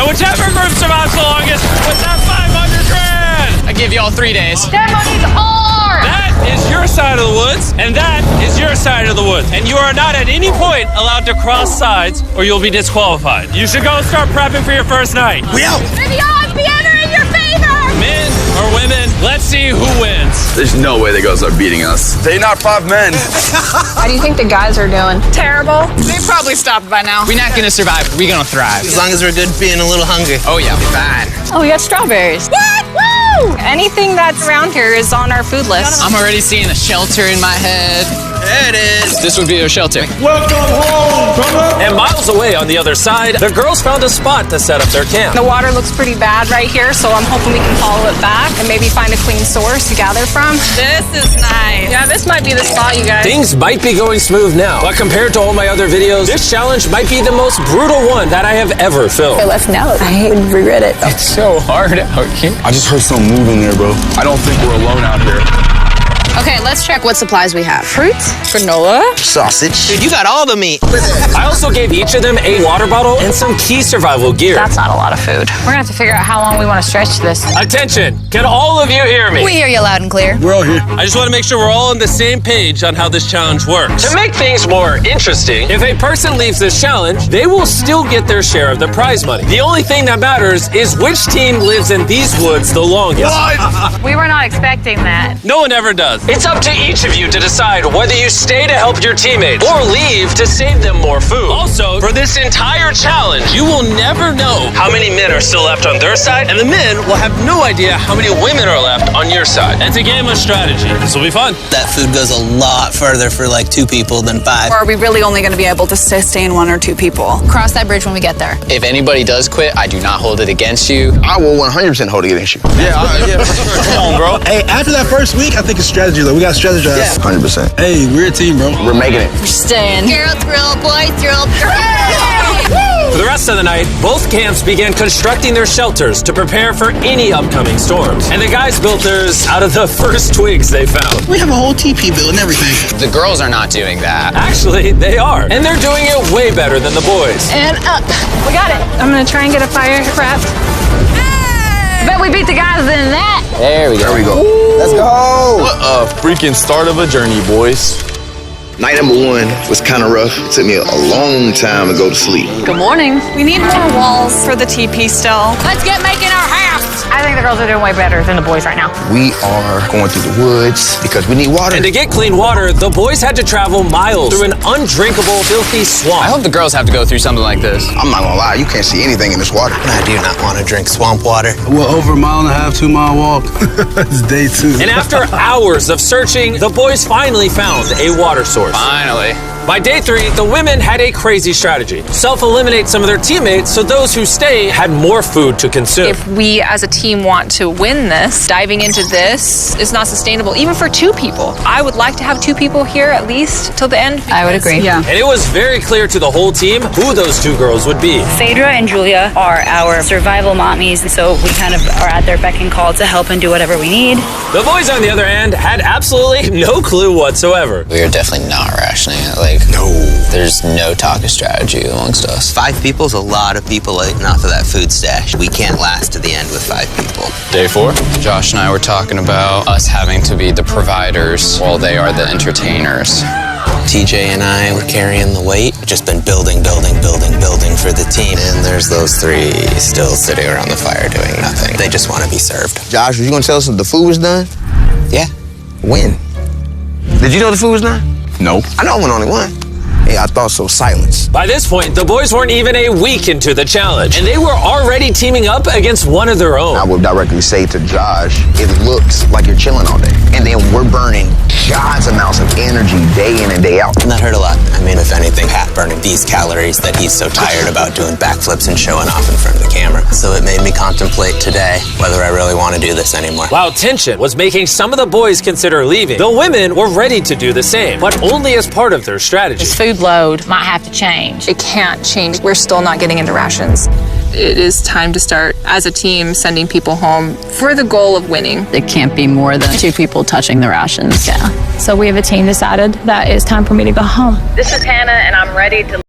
And whichever group survives the longest with that 500 grand. I give you all 3 days. That money's ours! That is your side of the woods, and that is your side of the woods. And you are not at any point allowed to cross sides or you'll be disqualified. You should go start prepping for your first night. We out! May the odds be ever in your favor! Men or women, let's see who wins. There's no way the girls are beating us. They're not 5 men. How do you think the guys are doing? Terrible. They probably stopped by now. We're not gonna survive. We're gonna thrive. As long as we're good being a little hungry. Oh yeah, we're fine. Oh, we got strawberries. What? Woo! Anything that's around here is on our food list. I'm already seeing a shelter in my head. There it is. This would be a shelter. And miles away on the other side, the girls found a spot to set up their camp. The water looks pretty bad right here, so I'm hoping we can follow it back and maybe find a clean source to gather from. This is nice. Yeah, this might be the spot, you guys. Things might be going smooth now, but compared to all my other videos, this challenge might be the most brutal one that I have ever filmed. Let's know. I regret it. It's so hard out here. I just heard something moving there, bro. I don't think we're alone out here. Okay, let's check what supplies we have. Fruits, granola. Sausage. Dude, you got all the meat. I also gave each of them a water bottle and some key survival gear. That's not a lot of food. We're gonna have to figure out how long we want to stretch this. Attention, can all of you hear me? We hear you loud and clear. We're all here. I just want to make sure we're all on the same page on how this challenge works. To make things more interesting, if a person leaves this challenge, they will still get their share of the prize money. The only thing that matters is which team lives in these woods the longest. We were not expecting that. No one ever does. It's up to each of you to decide whether you stay to help your teammates or leave to save them more food. Also, for this entire challenge, you will never know how many men are still left on their side, and the men will have no idea how many women are left on your side. It's a game of strategy. This will be fun. That food goes a lot further for like 2 people than 5. Or are we really only going to be able to sustain 1 or 2 people? Cross that bridge when we get there. If anybody does quit, I do not hold it against you. I will 100% hold it against you. Yeah, come on, bro. Hey, after that first week, I think it's strategy, though. We got to strategize. 100%. Hey, we're a team, bro. We're making it. We're staying. Girl, thrill, boy, thrill. For the rest of the night, both camps began constructing their shelters to prepare for any upcoming storms. And the guys built theirs out of the first twigs they found. We have a whole TP build and everything. The girls are not doing that. Actually, they are. And they're doing it way better than the boys. And up. We got it. I'm gonna try and get a fire prepped. Bet we beat the guys in that. There we go. There we go. Let's go. What a freaking start of a journey, boys. Night number 1 was kind of rough. It took me a long time to go to sleep. Good morning. We need more walls for the TP still. Let's get making our house! I think the girls are doing way better than the boys right now. We are going through the woods because we need water. And to get clean water, the boys had to travel miles through an undrinkable, filthy swamp. I hope the girls have to go through something like this. I'm not gonna lie, you can't see anything in this water. I do not want to drink swamp water. We're over a 1.5 2-mile walk. It's day 2. And after hours of searching, the boys finally found a water source. Finally. By day 3, the women had a crazy strategy. Self-eliminate some of their teammates so those who stay had more food to consume. If we as a team want to win this, diving into this is not sustainable, even for 2 people. I would like to have 2 people here at least till the end. I would agree. Yeah. And it was very clear to the whole team who those 2 girls would be. Phaedra and Julia are our survival mommies, so we kind of are at their beck and call to help and do whatever we need. The boys, on the other hand, had absolutely no clue whatsoever. We are definitely not rationing it. There's no talk of strategy amongst us. 5 people is a lot of people eating off of that food stash. We can't last to the end with 5 people. Day 4, Josh and I were talking about us having to be the providers while they are the entertainers. TJ and I were carrying the weight. We've just been building for the team. And there's those 3 still sitting around the fire doing nothing. They just want to be served. Josh, were you gonna tell us that the food was done? Yeah. When? Did you know the food was done? Nope. I know I went only one. Hey, I thought so. Silence. By this point, the boys weren't even a week into the challenge, and they were already teaming up against one of their own. I would directly say to Josh, it looks like you're chilling all day. And then we're burning God's amounts of energy day in and day out. And that hurt a lot. I mean, if anything, Pat burning these calories that he's so tired about doing backflips and showing off in front of the camera. So it made me contemplate today whether I really want to do this anymore. While tension was making some of the boys consider leaving, the women were ready to do the same, but only as part of their strategy. This food load might have to change. It can't change. We're still not getting into rations. It is time to start, as a team, sending people home for the goal of winning. It can't be more than 2 people touching the rations. Yeah. So we have a team decided that it's time for me to go home. This is Hannah, and I'm ready to